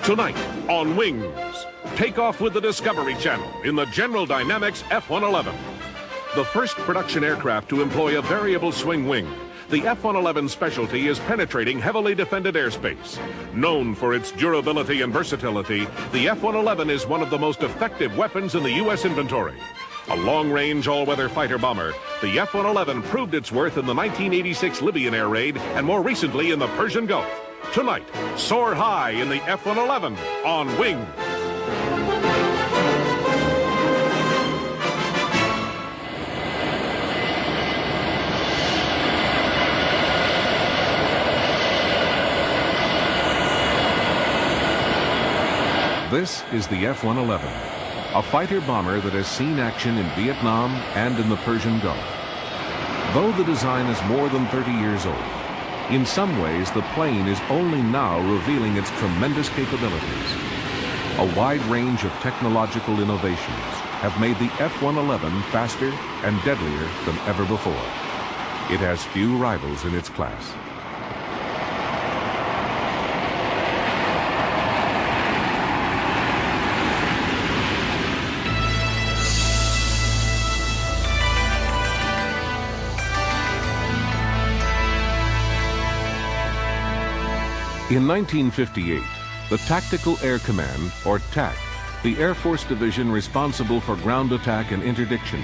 Tonight on Wings, take off with the Discovery Channel in the General Dynamics F-111. The first production aircraft to employ a variable swing wing, the F-111 specialty is penetrating heavily defended airspace. Known for its durability and versatility, the F-111 is one of the most effective weapons in the U.S. inventory. A long-range all-weather fighter bomber, the F-111 proved its worth in the 1986 Libyan air raid and more recently in the Persian Gulf. Tonight, soar high in the F-111 on Wings. This is the F-111, a fighter bomber that has seen action in Vietnam and in the Persian Gulf. Though the design is more than 30 years old, in some ways the plane is only now revealing its tremendous capabilities. A wide range of technological innovations have made the F-111 faster and deadlier than ever before. It has few rivals in its class. In 1958, the Tactical Air Command, or TAC, the Air Force division responsible for ground attack and interdiction,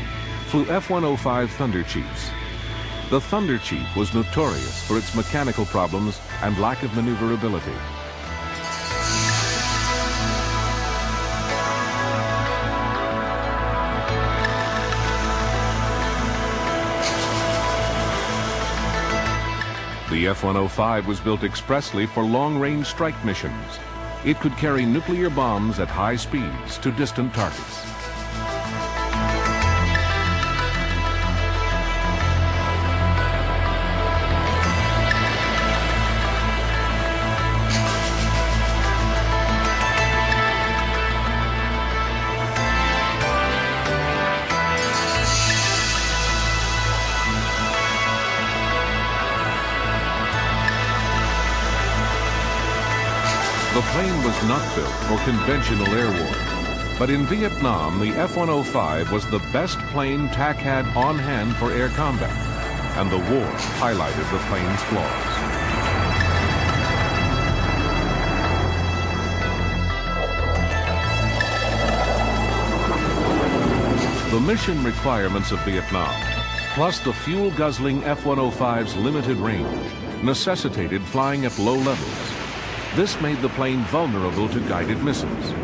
flew F-105 Thunder Chiefs. The Thunder Chief was notorious for its mechanical problems and lack of maneuverability. The F-105 was built expressly for long-range strike missions. It could carry nuclear bombs at high speeds to distant targets. The plane was not built for conventional air war, but in Vietnam, the F-105 was the best plane TAC had on hand for air combat, and the war highlighted the plane's flaws. The mission requirements of Vietnam, plus the fuel-guzzling F-105's limited range, necessitated flying at low levels. This made the plane vulnerable to guided missiles.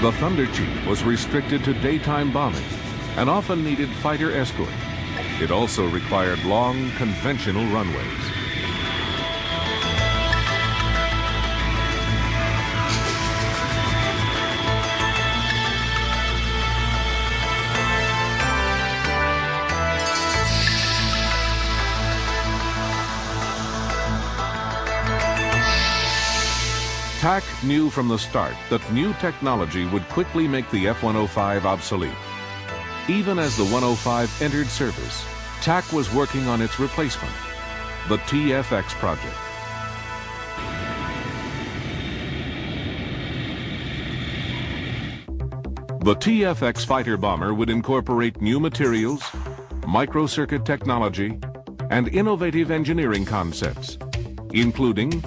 The Thunder Chief was restricted to daytime bombing and often needed fighter escort. It also required long, conventional runways. TAC knew from the start that new technology would quickly make the F-105 obsolete. Even as the 105 entered service, TAC was working on its replacement, the TFX project. The TFX fighter bomber would incorporate new materials, microcircuit technology, and innovative engineering concepts, including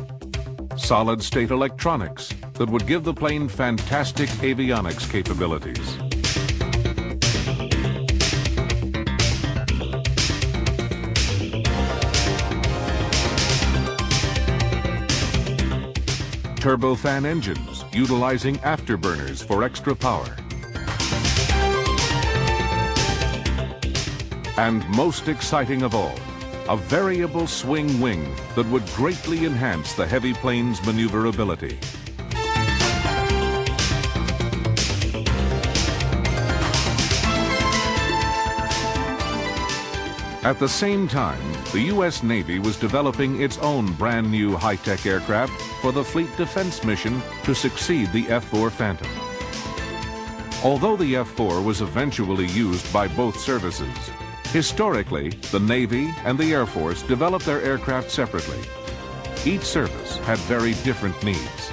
solid-state electronics that would give the plane fantastic avionics capabilities. Turbofan engines utilizing afterburners for extra power. And most exciting of all, a variable swing wing that would greatly enhance the heavy plane's maneuverability. At the same time, the U.S. Navy was developing its own brand new high-tech aircraft for the Fleet Defense mission to succeed the F-4 Phantom. Although the F-4 was eventually used by both services, historically, the Navy and the Air Force developed their aircraft separately. Each service had very different needs.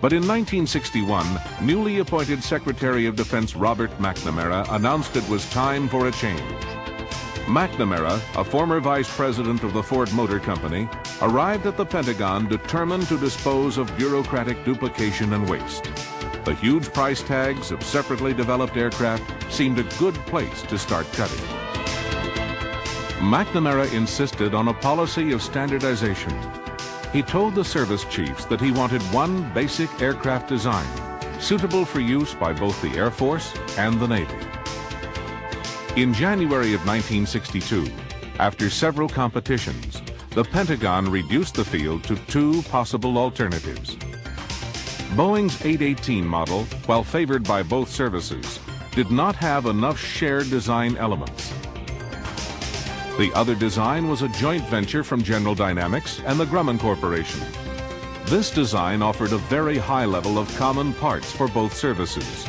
But in 1961, newly appointed Secretary of Defense Robert McNamara announced it was time for a change. McNamara, a former vice president of the Ford Motor Company, arrived at the Pentagon determined to dispose of bureaucratic duplication and waste. The huge price tags of separately developed aircraft seemed a good place to start cutting. McNamara insisted on a policy of standardization. He told the service chiefs that he wanted one basic aircraft design, suitable for use by both the Air Force and the Navy. In January of 1962, after several competitions, the Pentagon reduced the field to two possible alternatives. Boeing's 818 model, while favored by both services, did not have enough shared design elements. The other design was a joint venture from General Dynamics and the Grumman Corporation. This design offered a very high level of common parts for both services.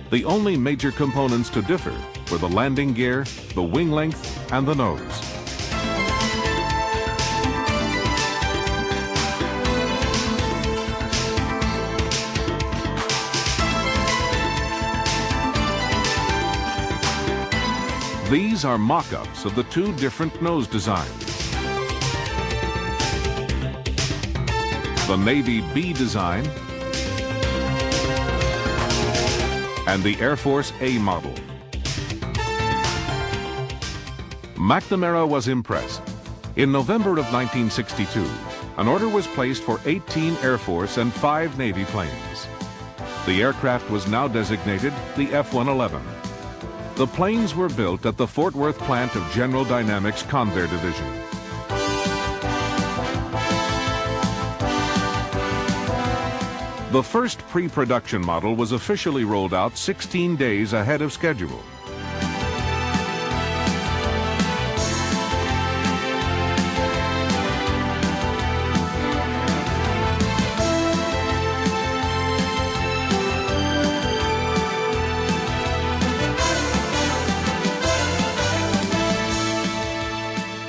The only major components to differ were the landing gear, the wing length, and the nose. These are mock-ups of the two different nose designs. The Navy B design and the Air Force A model. McNamara was impressed. In November of 1962, an order was placed for 18 Air Force and 5 Navy planes. The aircraft was now designated the F-111. The planes were built at the Fort Worth plant of General Dynamics Convair Division. The first pre-production model was officially rolled out 16 days ahead of schedule.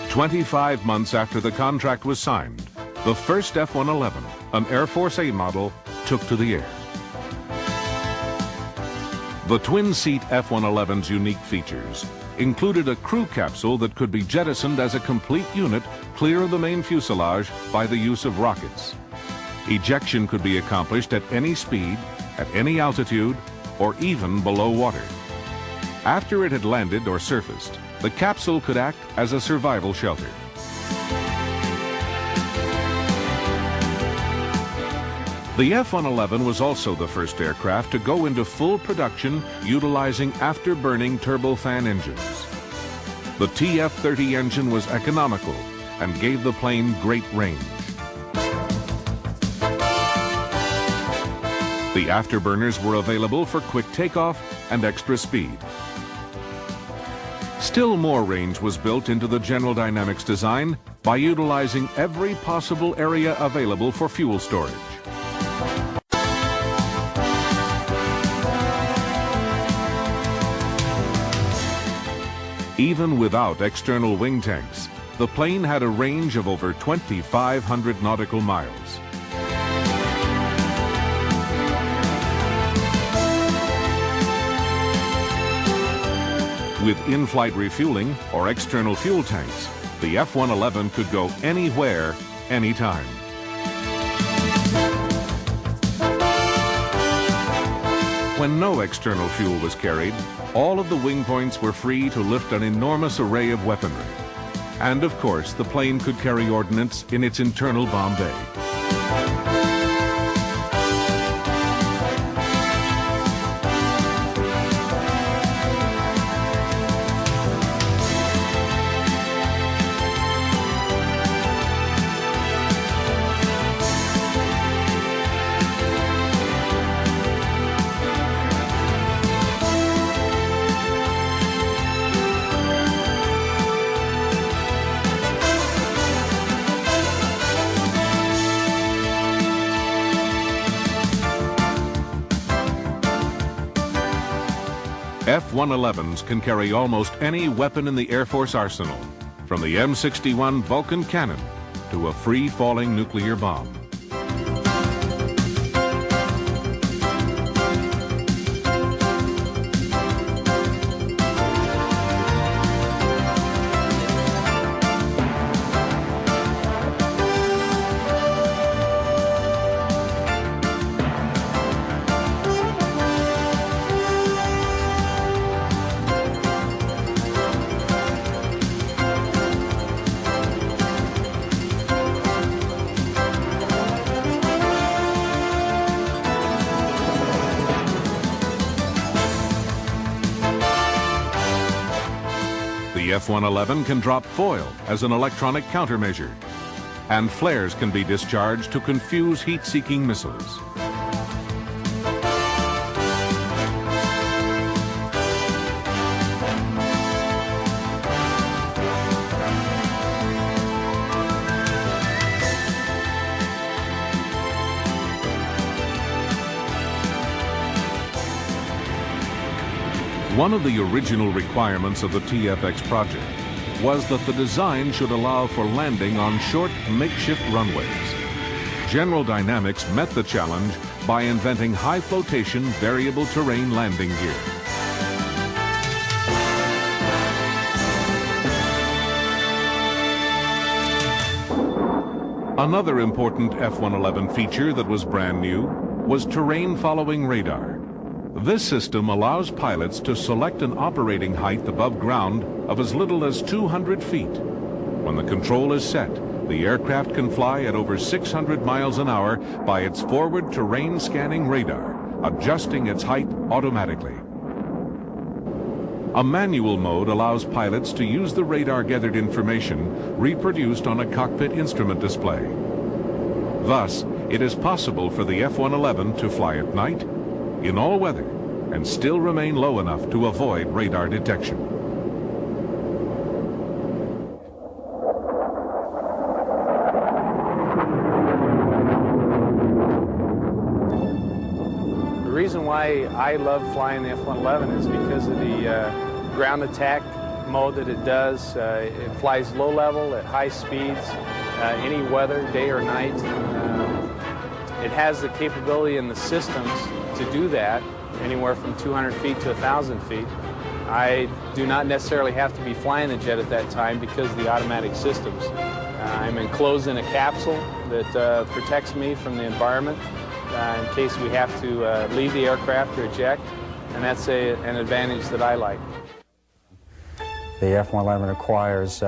"25 months after the contract was signed, the first F-111, an Air Force A model, took to the air. The twin-seat F-111's unique features included a crew capsule that could be jettisoned as a complete unit clear of the main fuselage by the use of rockets. Ejection could be accomplished at any speed, at any altitude, or even below water. After it had landed or surfaced, the capsule could act as a survival shelter. The F-111 was also the first aircraft to go into full production utilizing afterburning turbofan engines. The TF-30 engine was economical and gave the plane great range. The afterburners were available for quick takeoff and extra speed. Still more range was built into the General Dynamics design by utilizing every possible area available for fuel storage. Even without external wing tanks, the plane had a range of over 2,500 nautical miles. With in-flight refueling or external fuel tanks, the F-111 could go anywhere, anytime. When no external fuel was carried, all of the wing points were free to lift an enormous array of weaponry. And of course, the plane could carry ordnance in its internal bomb bay. F-111s can carry almost any weapon in the Air Force arsenal, from the M61 Vulcan cannon to a free-falling nuclear bomb. The F-111 can drop foil as an electronic countermeasure, and flares can be discharged to confuse heat-seeking missiles. One of the original requirements of the TFX project was that the design should allow for landing on short, makeshift runways. General Dynamics met the challenge by inventing high-flotation, variable terrain landing gear. Another important F-111 feature that was brand new was terrain-following radar. This system allows pilots to select an operating height above ground of as little as 200 feet. When the control is set, the aircraft can fly at over 600 miles an hour by its forward terrain scanning radar, adjusting its height automatically. A manual mode allows pilots to use the radar-gathered information reproduced on a cockpit instrument display. Thus, it is possible for the F-111 to fly at night, in all weather, and still remain low enough to avoid radar detection. The reason why I love flying the F-111 is because of the ground attack mode that it does. It flies low level at high speeds, any weather, day or night. It has the capability in the systems to do that, anywhere from 200 feet to 1,000 feet. I do not necessarily have to be flying the jet at that time because of the automatic systems. I'm enclosed in a capsule that protects me from the environment in case we have to leave the aircraft or eject, and that's an advantage that I like. The F-111 requires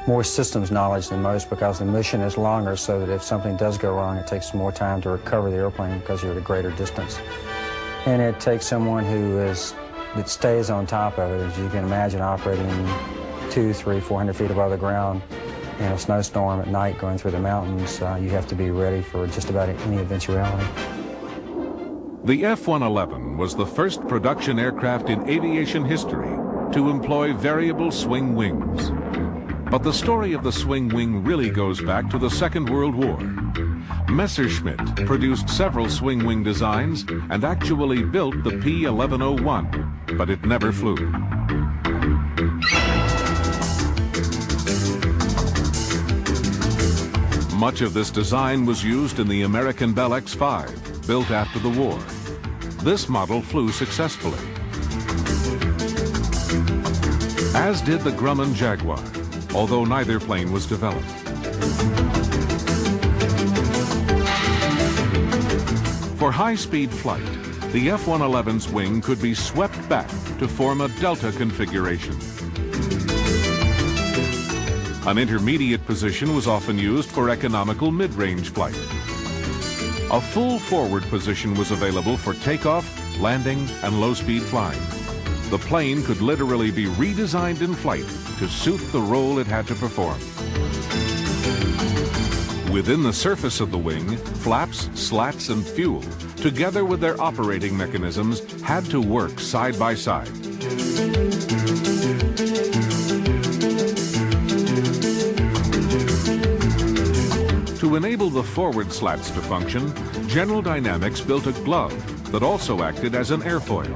more systems knowledge than most because the mission is longer, so that if something does go wrong, it takes more time to recover the airplane because you're at a greater distance. And it takes someone that stays on top of it. As you can imagine, operating 200, 300, 400 feet above the ground in a snowstorm at night going through the mountains, you have to be ready for just about any eventuality. The F-111 was the first production aircraft in aviation history to employ variable swing wings. But the story of the swing wing really goes back to the Second World War. Messerschmitt produced several swing wing designs and actually built the P-1101, but it never flew. Much of this design was used in the American Bell X-5, built after the war. This model flew successfully, as did the Grumman Jaguar, although neither plane was developed. For high-speed flight, the F-111's wing could be swept back to form a delta configuration. An intermediate position was often used for economical mid-range flight. A full forward position was available for takeoff, landing, and low-speed flying. The plane could literally be redesigned in flight to suit the role it had to perform. Within the surface of the wing, flaps, slats, and fuel, together with their operating mechanisms, had to work side by side. To enable the forward slats to function, General Dynamics built a glove that also acted as an airfoil.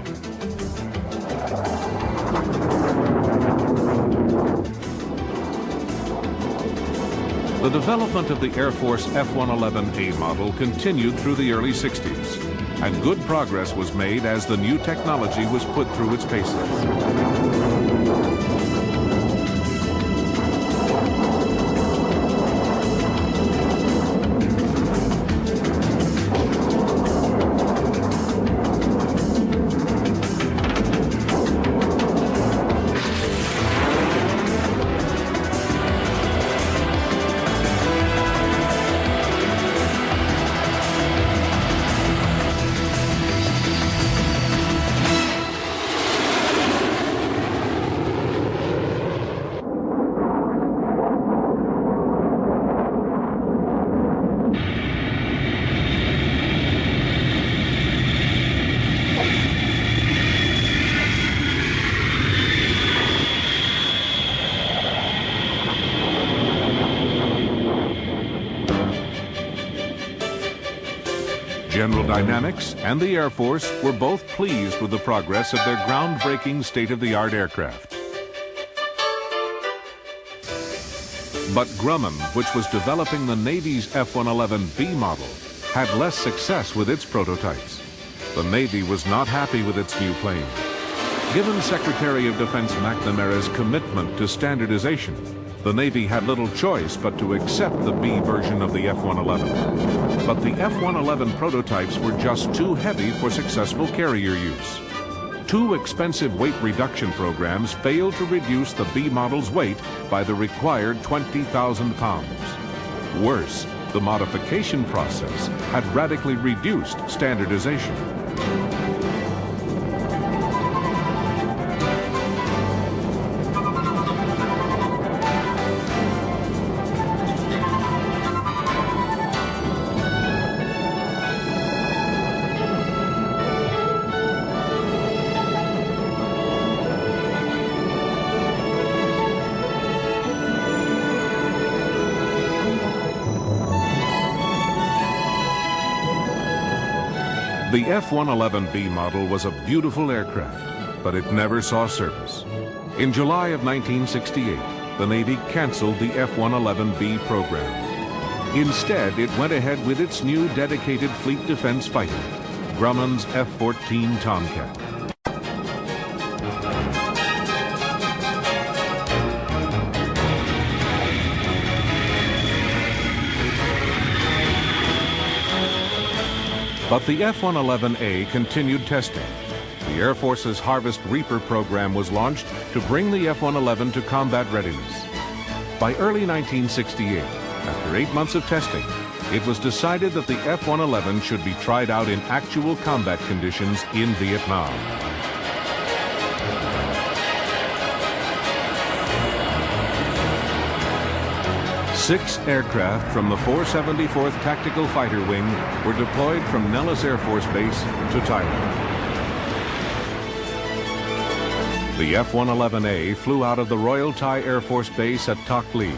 The development of the Air Force F-111A model continued through the early 60s, and good progress was made as the new technology was put through its paces. General Dynamics and the Air Force were both pleased with the progress of their groundbreaking state-of-the-art aircraft. But Grumman, which was developing the Navy's F-111B model, had less success with its prototypes. The Navy was not happy with its new plane. Given Secretary of Defense McNamara's commitment to standardization, the Navy had little choice but to accept the B version of the F-111. But the F-111 prototypes were just too heavy for successful carrier use. Two expensive weight reduction programs failed to reduce the B model's weight by the required 20,000 pounds. Worse, the modification process had radically reduced standardization. The F-111B model was a beautiful aircraft, but it never saw service. In July of 1968, the Navy canceled the F-111B program. Instead, it went ahead with its new dedicated fleet defense fighter, Grumman's F-14 Tomcat. But the F-111A continued testing. The Air Force's Harvest Reaper program was launched to bring the F-111 to combat readiness. By early 1968, after 8 months of testing, it was decided that the F-111 should be tried out in actual combat conditions in Vietnam. Six aircraft from the 474th Tactical Fighter Wing were deployed from Nellis Air Force Base to Thailand. The F-111A flew out of the Royal Thai Air Force Base at Tak Lee.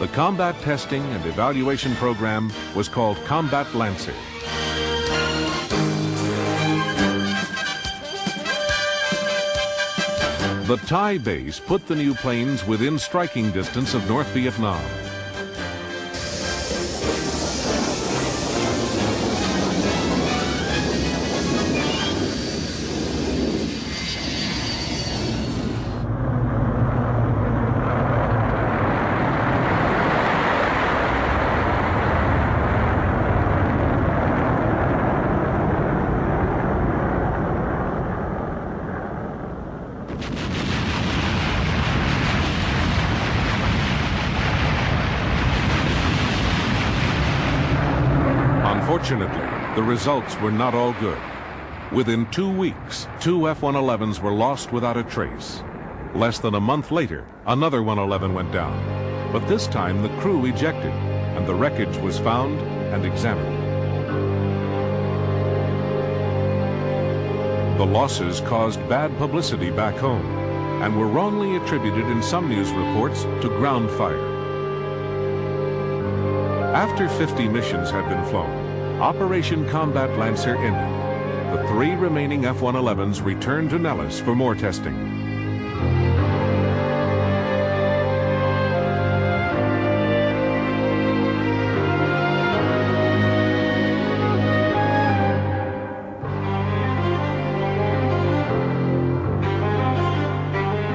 The combat testing and evaluation program was called Combat Lancer. The Thai base put the new planes within striking distance of North Vietnam. Unfortunately, the results were not all good. Within 2 weeks, 2 F-111s were lost without a trace. Less than a month later, another 111 went down. But this time the crew ejected, and the wreckage was found and examined. The losses caused bad publicity back home, and were wrongly attributed in some news reports to ground fire. After 50 missions had been flown, Operation Combat Lancer ended. The 3 remaining F-111s returned to Nellis for more testing.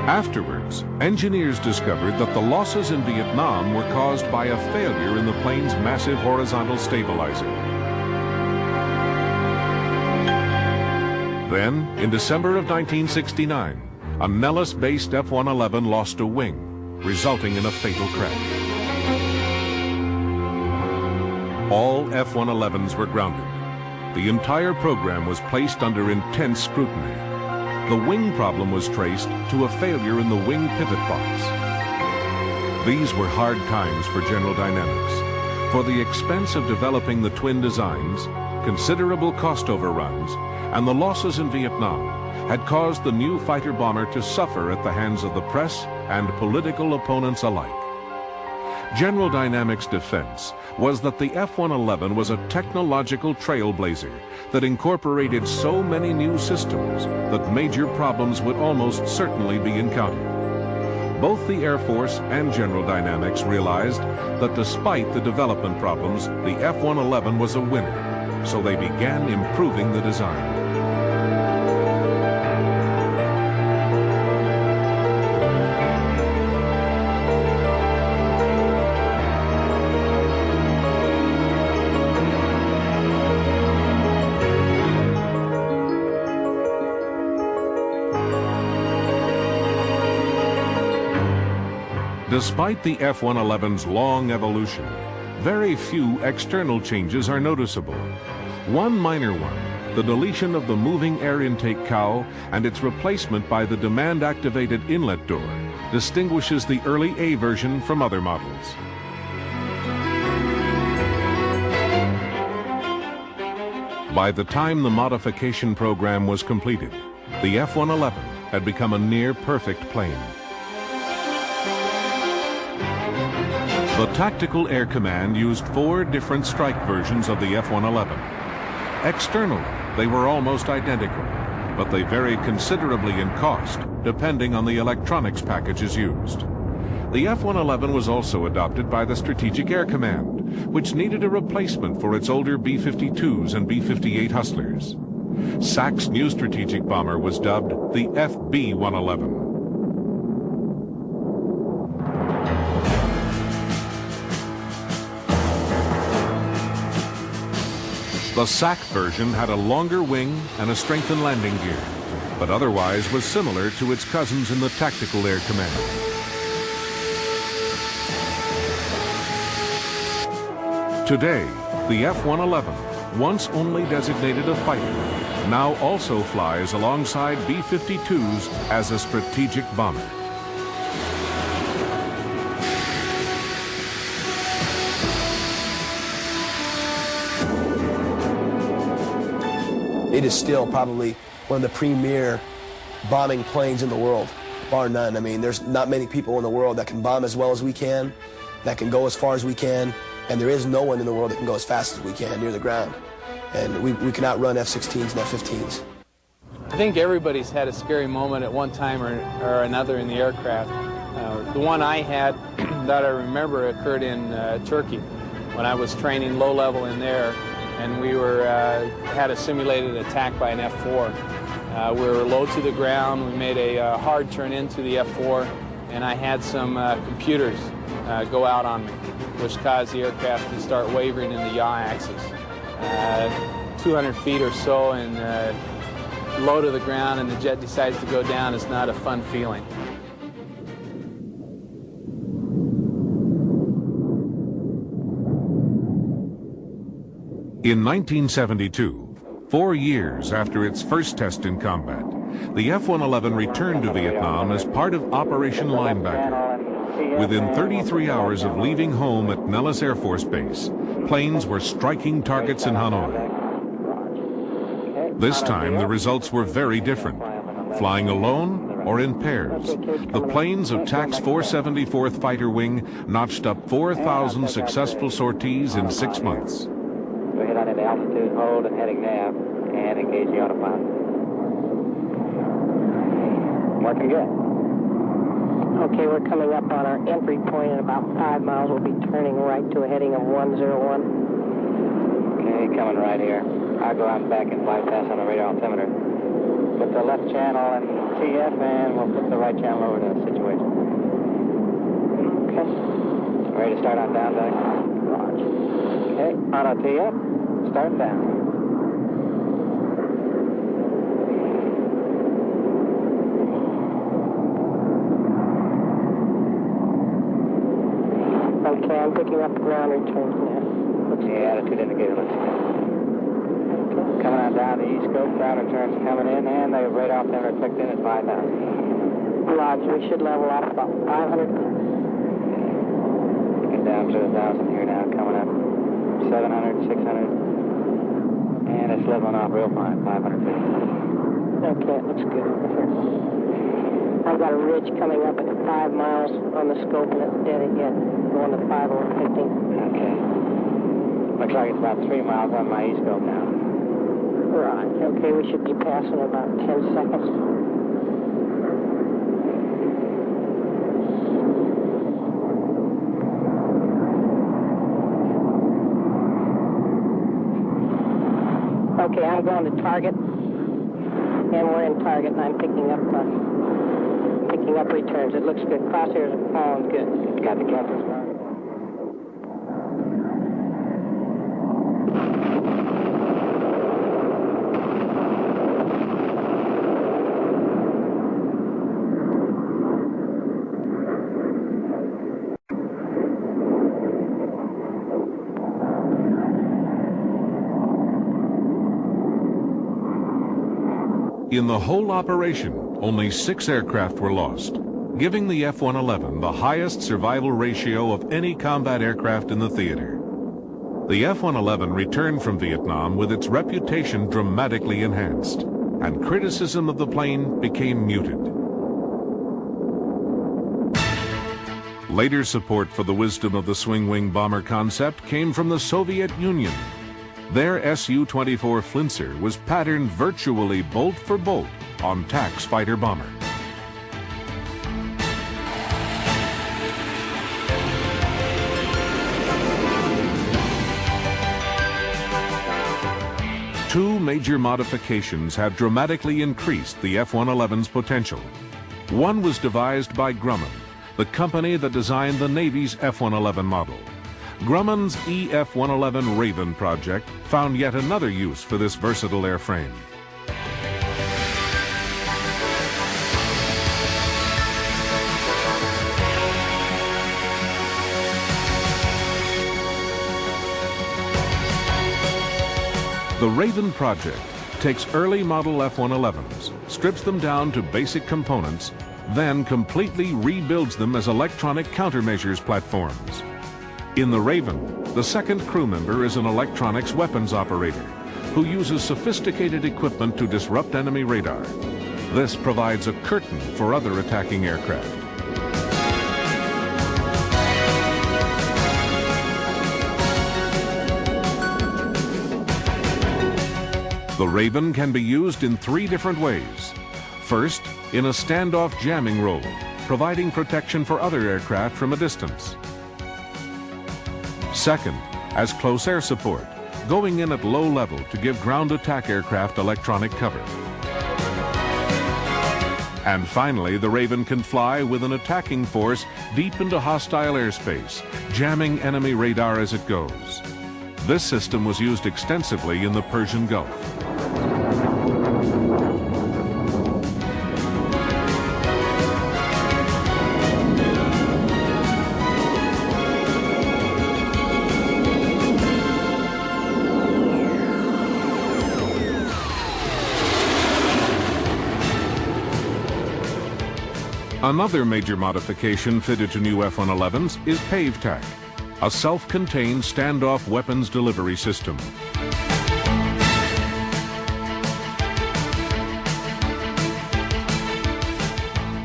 Afterwards, engineers discovered that the losses in Vietnam were caused by a failure in the plane's massive horizontal stabilizer. Then, in December of 1969, a Nellis-based F-111 lost a wing, resulting in a fatal crash. All F-111s were grounded. The entire program was placed under intense scrutiny. The wing problem was traced to a failure in the wing pivot box. These were hard times for General Dynamics. For the expense of developing the twin designs, considerable cost overruns, and the losses in Vietnam had caused the new fighter bomber to suffer at the hands of the press and political opponents alike. General Dynamics' defense was that the F-111 was a technological trailblazer that incorporated so many new systems that major problems would almost certainly be encountered. Both the Air Force and General Dynamics realized that despite the development problems, the F-111 was a winner, so they began improving the design. Despite the F-111's long evolution, very few external changes are noticeable. One minor one, the deletion of the moving air intake cowl and its replacement by the demand-activated inlet door, distinguishes the early A version from other models. By the time the modification program was completed, the F-111 had become a near-perfect plane. The Tactical Air Command used 4 different strike versions of the F-111. Externally, they were almost identical, but they varied considerably in cost, depending on the electronics packages used. The F-111 was also adopted by the Strategic Air Command, which needed a replacement for its older B-52s and B-58 Hustlers. SAC's new strategic bomber was dubbed the FB-111. The SAC version had a longer wing and a strengthened landing gear, but otherwise was similar to its cousins in the Tactical Air Command. Today, the F-111, once only designated a fighter, now also flies alongside B-52s as a strategic bomber. It is still probably one of the premier bombing planes in the world, bar none. I mean, there's not many people in the world that can bomb as well as we can, that can go as far as we can, and there is no one in the world that can go as fast as we can near the ground. And we can outrun F-16s and F-15s. I think everybody's had a scary moment at one time or another in the aircraft. The one I had that I remember occurred in Turkey when I was training low level in there. And we had a simulated attack by an F-4. We were low to the ground. We made a hard turn into the F-4, and I had some computers go out on me, which caused the aircraft to start wavering in the yaw axis. 200 feet or so and low to the ground, and the jet decides to go down. It's not a fun feeling. In 1972, 4 years after its first test in combat, the F-111 returned to Vietnam as part of Operation Linebacker. Within 33 hours of leaving home at Nellis Air Force Base, planes were striking targets in Hanoi. This time, the results were very different. Flying alone or in pairs, the planes of TAC's 474th Fighter Wing notched up 4,000 successful sorties in 6 months. We're heading on into altitude, hold, and heading nav, and engage the autopilot. Working good. Okay, we're coming up on our entry point in about 5 miles. We'll be turning right to a heading of 101. Okay, coming right here. I'll go out and back and bypass on the radar altimeter. Put the left channel in TF, and we'll put the right channel over to situation. Okay. Ready to start on down deck? Roger. Okay, auto TF, start down. Okay, I'm picking up the ground returns now. The attitude indicator looks good. Coming on down the E-scope, ground returns coming in, and the radar center clicked in at 5,000. Roger, we should level off about 500. Get down to 1,000 here now, coming up 700, 600, and it's leveling off real fine, 550. Okay, it looks good over here. I've got a ridge coming up at 5 miles on the scope, and it's dead ahead, going to 5 over 15. Okay. Looks like it's about 3 miles on my E-scope now. Right, okay, we should be passing in about 10 seconds. Okay, I'm going to target, and we're in target, and I'm picking up returns. It looks good. Crosshairs are falling good. Got the captain's mark. In the whole operation, only 6 aircraft were lost, giving the F-111 the highest survival ratio of any combat aircraft in the theater. The F-111 returned from Vietnam with its reputation dramatically enhanced, and criticism of the plane became muted. Later support for the wisdom of the swing-wing bomber concept came from the Soviet Union. Their Su-24 Flinzer was patterned virtually bolt for bolt on TAC's fighter bomber. Two major modifications have dramatically increased the F-111's potential. One was devised by Grumman, the company that designed the Navy's F-111 model. Grumman's EF-111 Raven project found yet another use for this versatile airframe. The Raven project takes early model F-111s, strips them down to basic components, then completely rebuilds them as electronic countermeasures platforms. In the Raven, the second crew member is an electronics weapons operator who uses sophisticated equipment to disrupt enemy radar. This provides a curtain for other attacking aircraft. The Raven can be used in 3 different ways. First, in a standoff jamming role, providing protection for other aircraft from a distance. Second, as close air support, going in at low level to give ground attack aircraft electronic cover. And finally, the Raven can fly with an attacking force deep into hostile airspace, jamming enemy radar as it goes. This system was used extensively in the Persian Gulf. Another major modification fitted to new F-111s is PaveTac, a self-contained standoff weapons delivery system.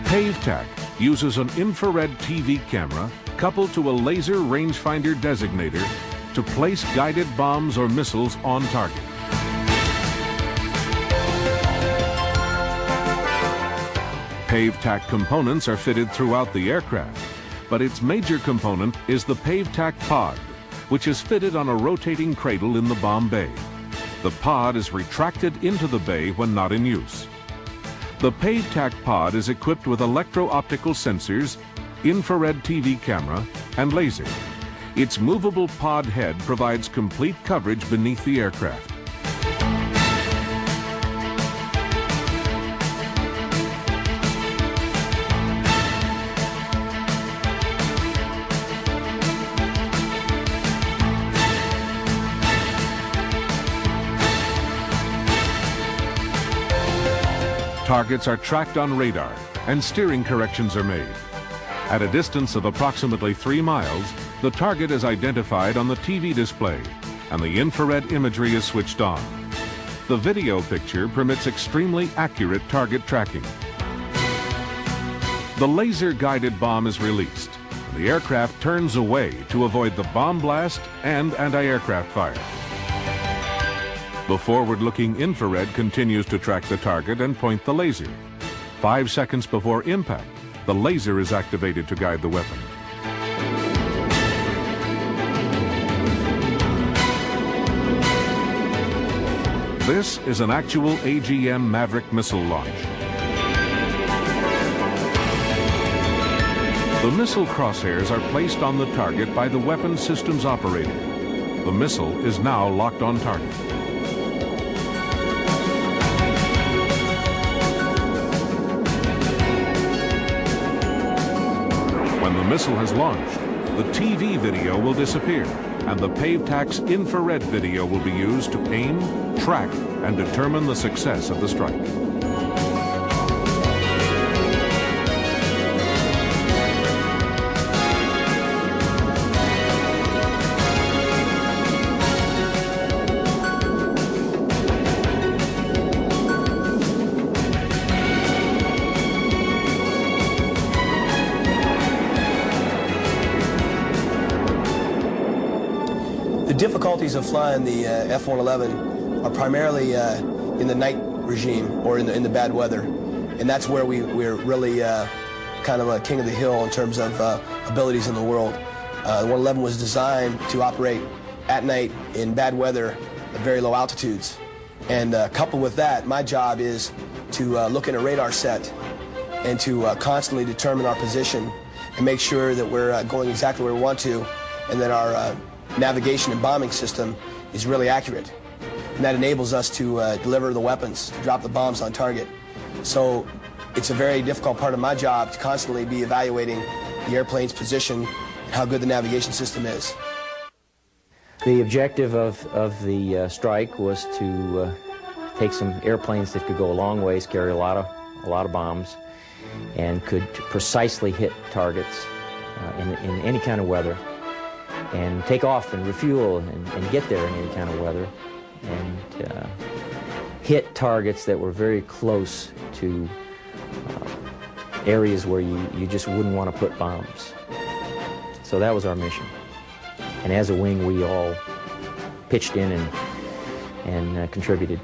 PaveTac uses an infrared TV camera coupled to a laser rangefinder designator to place guided bombs or missiles on target. PaveTac components are fitted throughout the aircraft, but its major component is the PaveTac pod, which is fitted on a rotating cradle in the bomb bay. The pod is retracted into the bay when not in use. The PaveTac pod is equipped with electro-optical sensors, infrared TV camera, and laser. Its movable pod head provides complete coverage beneath the aircraft. Targets are tracked on radar and steering corrections are made. At a distance of approximately 3 miles, the target is identified on the TV display and the infrared imagery is switched on. The video picture permits extremely accurate target tracking. The laser-guided bomb is released. The aircraft turns away to avoid the bomb blast and anti-aircraft fire. The forward-looking infrared continues to track the target and point the laser. 5 seconds before impact, the laser is activated to guide the weapon. This is an actual AGM Maverick missile launch. The missile crosshairs are placed on the target by the weapon systems operator. The missile is now locked on target. When the missile has launched, the TV video will disappear, and the PaveTac's infrared video will be used to aim, track, and determine the success of the strike. The difficulties of flying the F-111 are primarily in the night regime or in the bad weather, and that's where we're really kind of a king of the hill in terms of abilities in the world. The 111 was designed to operate at night in bad weather at very low altitudes, and coupled with that, my job is to look at a radar set and to constantly determine our position and make sure that we're going exactly where we want to, and that our navigation and bombing system is really accurate. And that enables us to deliver the weapons, to drop the bombs on target. So it's a very difficult part of my job to constantly be evaluating the airplane's position and how good the navigation system is. The objective of the strike was to take some airplanes that could go a long ways, carry a lot of bombs, and could precisely hit targets in any kind of weather, and take off and refuel and get there in any kind of weather, and hit targets that were very close to areas where you just wouldn't want to put bombs. So that was our mission. And as a wing, we all pitched in and contributed.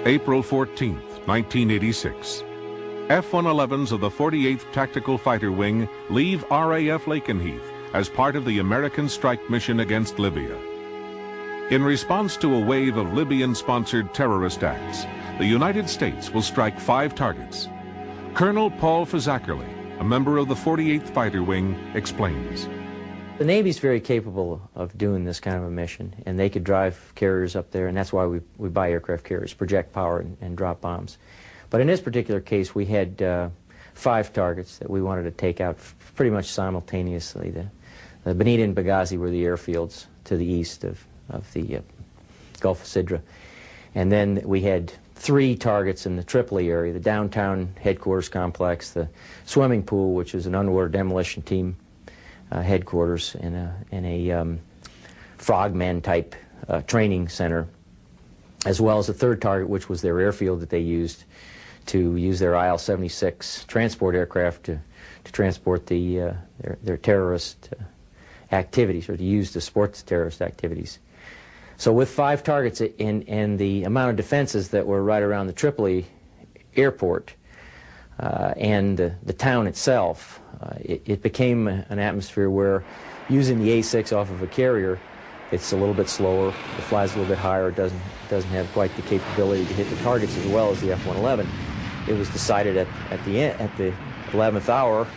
April 14th, 1986. F-111s of the 48th Tactical Fighter Wing leave RAF Lakenheath as part of the American strike mission against Libya. In response to a wave of Libyan-sponsored terrorist acts, the United States will strike 5 targets. Colonel Paul Fazakerly, a member of the 48th Fighter Wing, explains. The Navy's very capable of doing this kind of a mission, and they could drive carriers up there, and that's why we buy aircraft carriers, project power and drop bombs. But in this particular case, we had 5 targets that we wanted to take out pretty much simultaneously. The Bonita and Benghazi were the airfields to the east of the Gulf of Sidra. And then we had 3 targets in the Tripoli area, the downtown headquarters complex, the swimming pool, which is an underwater demolition team headquarters, and a frogman-type training center, as well as a 3rd target, which was their airfield that they used to use their IL-76 transport aircraft to transport their terrorist activities, or to use to support the terrorist activities. So with 5 targets and the amount of defenses that were right around the Tripoli airport and the town itself, it became an atmosphere where using the A-6 off of a carrier It's a little bit slower, it flies a little bit higher, it doesn't have quite the capability to hit the targets as well as the F-111. It was decided at the 11th hour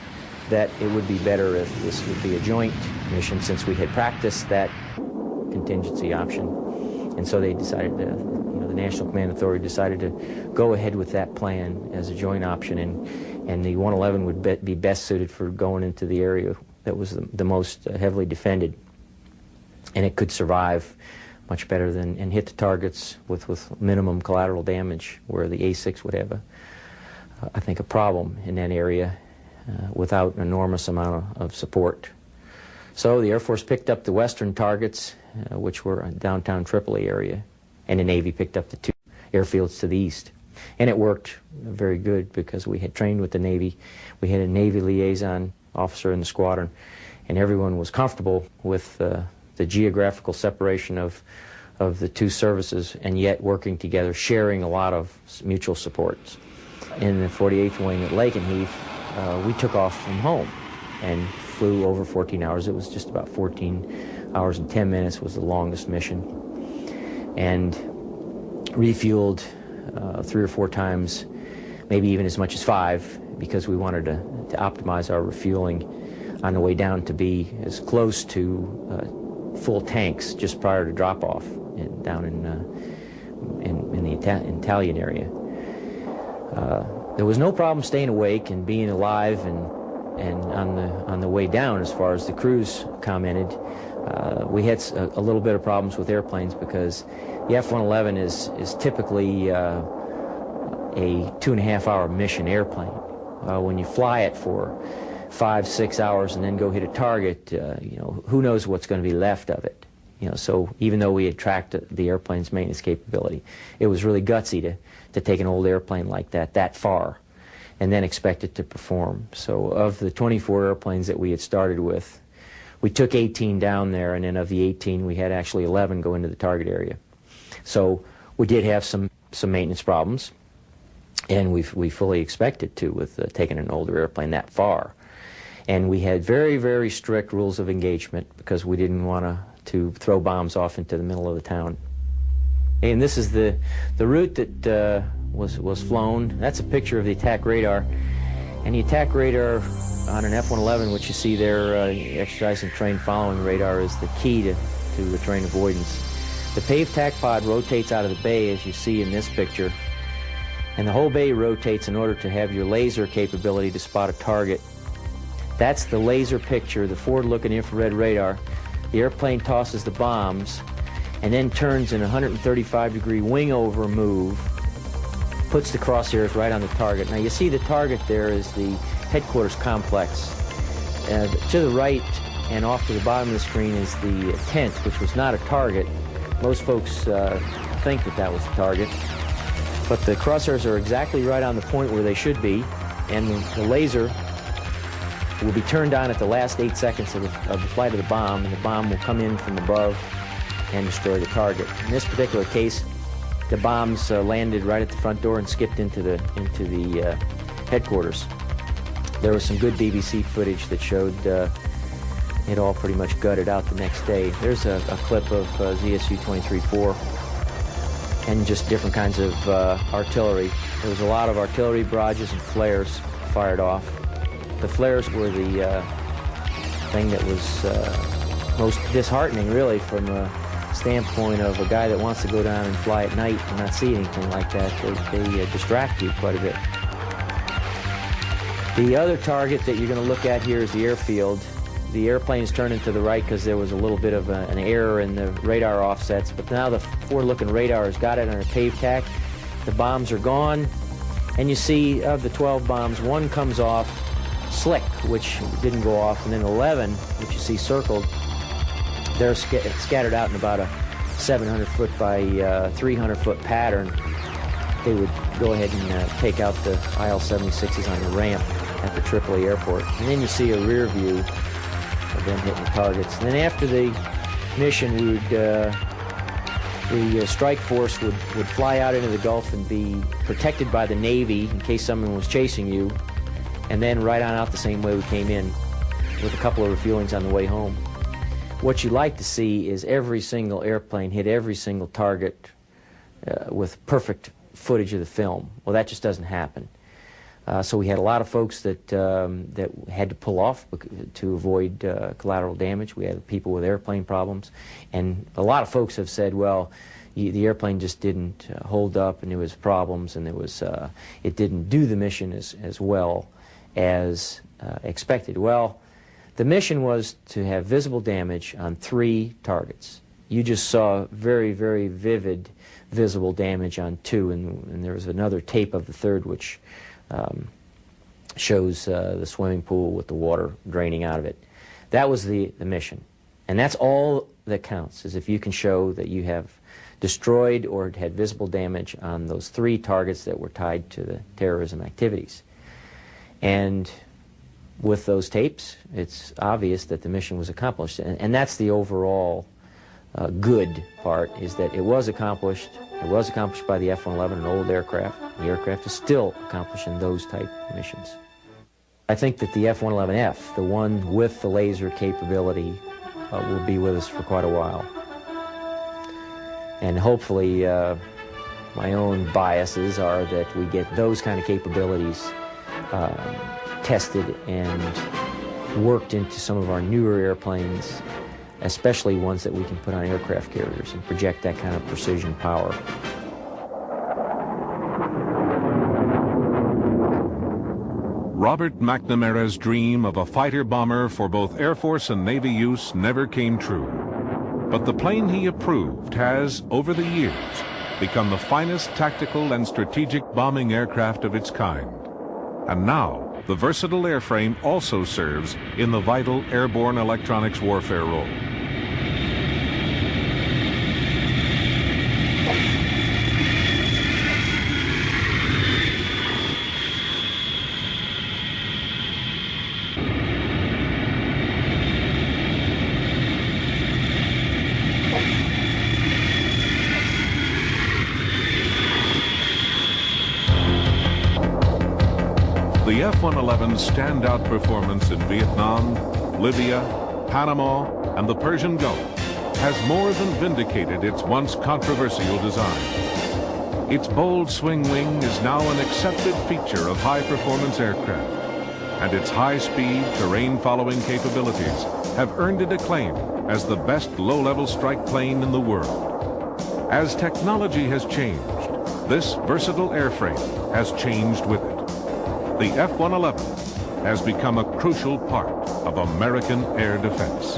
that it would be better if this would be a joint mission, since we had practiced that contingency option. And so they decided to, the National Command Authority decided to go ahead with that plan as a joint option, and the 111 would be best suited for going into the area that was the most heavily defended. And it could survive much better than, and hit the targets with minimum collateral damage, where the A6 would have I think a problem in that area without an enormous amount of support. So the Air Force picked up the western targets, which were in downtown Tripoli area, and the Navy picked up the 2 airfields to the east. And it worked very good because we had trained with the Navy. We had a Navy liaison officer in the squadron, and everyone was comfortable with the geographical separation of the 2 services, and yet working together, sharing a lot of mutual supports. In the 48th Wing at Lakenheath, we took off from home and flew over 14 hours. It was just about 14 hours and 10 minutes was the longest mission, and refueled 3 or 4 times, maybe even as much as 5, because we wanted to optimize our refueling on the way down to be as close to full tanks just prior to drop-off down in the Italian area. There was no problem staying awake and being alive, and on the way down, as far as the crews commented. We had a little bit of problems with airplanes because the F-111 is typically a 2.5-hour mission airplane. When you fly it for 5-6 hours and then go hit a target, who knows what's going to be left of it. So even though we had tracked the airplane's maintenance capability, it was really gutsy to take an old airplane like that far and then expect it to perform. So of the 24 airplanes that we had started with, we took 18 down there, and then of the 18, we had actually 11 go into the target area. So we did have some maintenance problems, and we fully expected to with taking an older airplane that far. And we had very, very strict rules of engagement because we didn't want to throw bombs off into the middle of the town. And this is the route that was flown. That's a picture of the attack radar. And the attack radar on an F-111, which you see there, exercise and train following radar, is the key to terrain avoidance. The paved tack pod rotates out of the bay, as you see in this picture, and the whole bay rotates in order to have your laser capability to spot a target. That's the laser picture, the forward-looking infrared radar. The airplane tosses the bombs and then turns in a 135-degree wing-over move, puts the crosshairs right on the target. Now you see the target there is the headquarters complex. To the right and off to the bottom of the screen is the tent, which was not a target. Most folks think that was a target. But the crosshairs are exactly right on the point where they should be, and the laser will be turned on at the last 8 seconds of the flight of the bomb, and the bomb will come in from above and destroy the target. In this particular case, the bombs landed right at the front door and skipped into the headquarters. There was some good BBC footage that showed it all pretty much gutted out the next day. There's a clip of ZSU-23-4 and just different kinds of artillery. There was a lot of artillery barrages and flares fired off. The flares were the thing that was most disheartening, really, from a standpoint of a guy that wants to go down and fly at night and not see anything like that. They distract you quite a bit. The other target that you're going to look at here is the airfield. The airplane is turning to the right because there was a little bit of an error in the radar offsets, but now the forward-looking radar has got it on a paved tack. The bombs are gone, and you see of the 12 bombs, 1 comes off slick, which didn't go off, and then 11, which you see circled, they're scattered out in about a 700-foot by 300-foot pattern. They would go ahead and take out the IL-76s on the ramp at the Tripoli airport. And then you see a rear view of them hitting the targets. And then after the mission, the strike force would fly out into the Gulf and be protected by the Navy in case someone was chasing you, and then right on out the same way we came in, with a couple of refuelings on the way home. What you like to see is every single airplane hit every single target with perfect footage of the film. Well, that just doesn't happen. So we had a lot of folks that had to pull off to avoid collateral damage. We had people with airplane problems, and a lot of folks have said, well, the airplane just didn't hold up, and there was problems, and it didn't do the mission as well as expected. Well, the mission was to have visible damage on 3 targets. You just saw very, very vivid visible damage on 2, and there was another tape of the 3rd which shows the swimming pool with the water draining out of it. That was the mission. And that's all that counts, is if you can show that you have destroyed or had visible damage on those 3 targets that were tied to the terrorism activities. And with those tapes, it's obvious that the mission was accomplished. And that's the overall good part, is that it was accomplished. It was accomplished by the F-111, an old aircraft. The aircraft is still accomplishing those type missions. I think that the F-111F, the one with the laser capability, will be with us for quite a while. And hopefully, my own biases are that we get those kind of capabilities tested and worked into some of our newer airplanes, especially ones that we can put on aircraft carriers and project that kind of precision power. Robert McNamara's dream of a fighter bomber for both Air Force and Navy use never came true. But the plane he approved has, over the years, become the finest tactical and strategic bombing aircraft of its kind. And now, the versatile airframe also serves in the vital airborne electronics warfare role. The F-111's standout performance in Vietnam, Libya, Panama, and the Persian Gulf has more than vindicated its once controversial design. Its bold swing wing is now an accepted feature of high-performance aircraft, and its high-speed, terrain-following capabilities have earned it acclaim as the best low-level strike plane in the world. As technology has changed, this versatile airframe has changed with it. The F-111 has become a crucial part of American air defense.